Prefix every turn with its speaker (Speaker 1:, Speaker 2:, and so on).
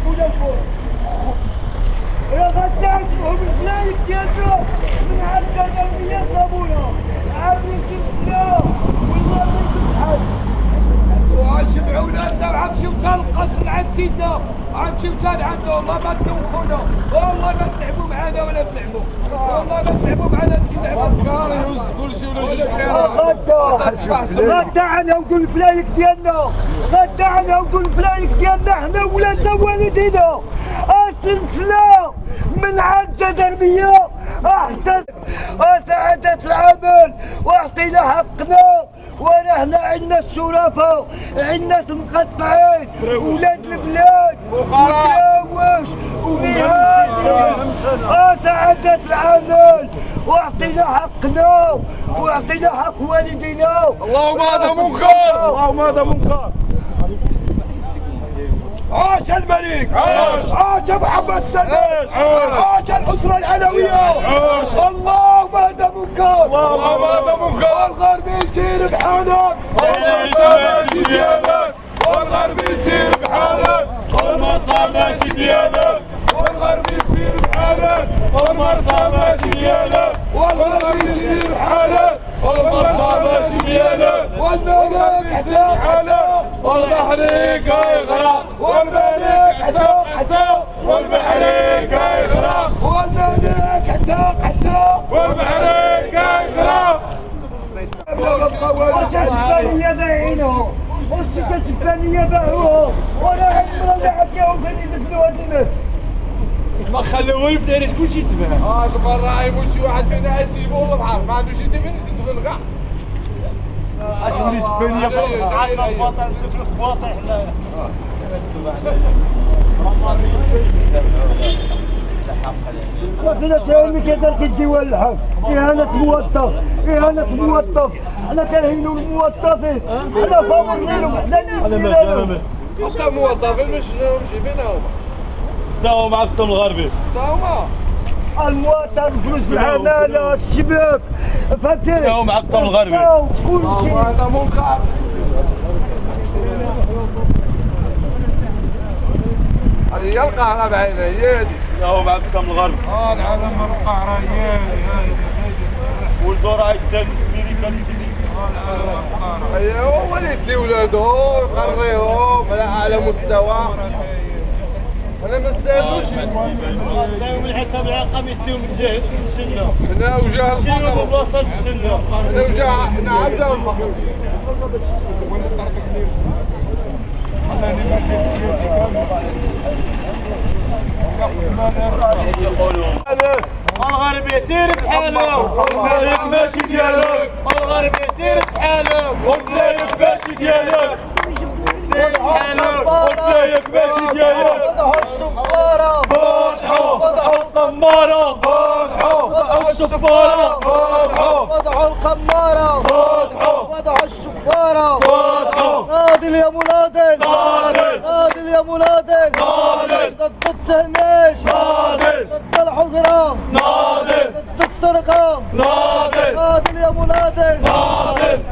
Speaker 1: خونا الفوق يا غدار تبعوا بالفلايك ديالنا من عند التربيه صابونا عاملين سلسله والله ما يتبحث وعجبوا ولادنا وعمشي وصل القصر عند سيدنا عمشي وصل عنده والله ما تدوخونا والله ما تلعبوا معانا ولا تلعبوا والله ما تلعبوا معانا تلعبوا يهز كل شيء ولا غدا عنا ودو الفلايك ديالنا غدا عنا ودو الفلايك ديالنا حنا ولادنا ووالدينا السلسله من عند تربيه حتى سعادة العمل واعطينا حقنا وانا هنا عندنا الشرفاء عندنا مقطعين ولاد البلاد وكراوش ومهادي سعادة العمل واعطينا حقنا واعطينا حق والدينا.
Speaker 2: اللهم هذا منكر اللهم هذا منكر. عاش الملك عاش ابو محمد السادات عاش الاسره العلويه اللهم هذا منكر اللهم هذا منكر. الغرب يسير بحالك والمصاب ديالك والغرب يسير بحالك والمصاب ديالك والغرب يسير بحالك والمصاب ديالك والغرب يسير بحالك والمصاب ديالك والملك حتى حالك والبحريك يغرق والملك حتى والبحريك يغرق والملك حتى والبحريك يغرق.
Speaker 1: الجبانية باعينهم والسكة الجبانية باعوهم وانا عمرنا اللي حكاهم فين يدخلوا هاد الناس
Speaker 3: ما خلوه يفتح كلشي تباع.
Speaker 2: دابا راه يموت شي واحد فينا يسيبو والله بحال ما عندوش حتى فين يسد كاع.
Speaker 3: غتولي جبانية فوق عايرة الباطل تدخل الباطل حنايا.
Speaker 1: وحنا كاين كيدار كيديوها للحق إهانة موظف إهانة موظف حنا كنهينو الموظفين حنا فاضلينهم حنا اللي نديرو
Speaker 2: اصلا موظفين مش جايبين هما
Speaker 3: تا هما عكسهم الغربي
Speaker 2: تا هما
Speaker 1: المواطن فلوس العمالة الشباب فهمتي
Speaker 3: تا هما عكسهم الغربي
Speaker 1: كل شيء
Speaker 2: هذا منكر. هذه هي القهرة بعينها هي هذه
Speaker 3: تا هما عكسهم الغربي.
Speaker 2: العالم القهرة هي
Speaker 3: والدور عايدان امريكا
Speaker 2: ايوا هو اللي يدي ولادو يقريهم على اعلى مستوى. انا ما نستاهلوش
Speaker 3: دايما الحساب العقام يديهم الجهل في الجنه.
Speaker 2: هنا وجه الفقر
Speaker 3: شنو بلاصه في الجنه
Speaker 2: هنا وجه نعم وجه الفقر.
Speaker 3: الغرب يسير بحاله والفلايك ماشي ديالك الغرب يسير بحاله والفلايك ماشي ديالك سير بحالك والفلايك ماشي ديالك.
Speaker 1: وضعوا الشفارة
Speaker 3: فتحوا وضعوا القمارة فتحوا وضعوا الشفارة فتحوا
Speaker 1: وضعوا الخمارة
Speaker 3: فتحوا
Speaker 1: وضعوا الشفارة
Speaker 3: فتحوا
Speaker 1: ناضل يا مناضل
Speaker 3: ناضل
Speaker 1: ناضل يا مناضل
Speaker 3: ناضل
Speaker 1: ضد التهميش
Speaker 3: ناضل
Speaker 1: ضد الحضرة
Speaker 3: ناضل
Speaker 1: ضد السرقة
Speaker 3: ناضل
Speaker 1: ناضل يا مناضل
Speaker 3: ناضل.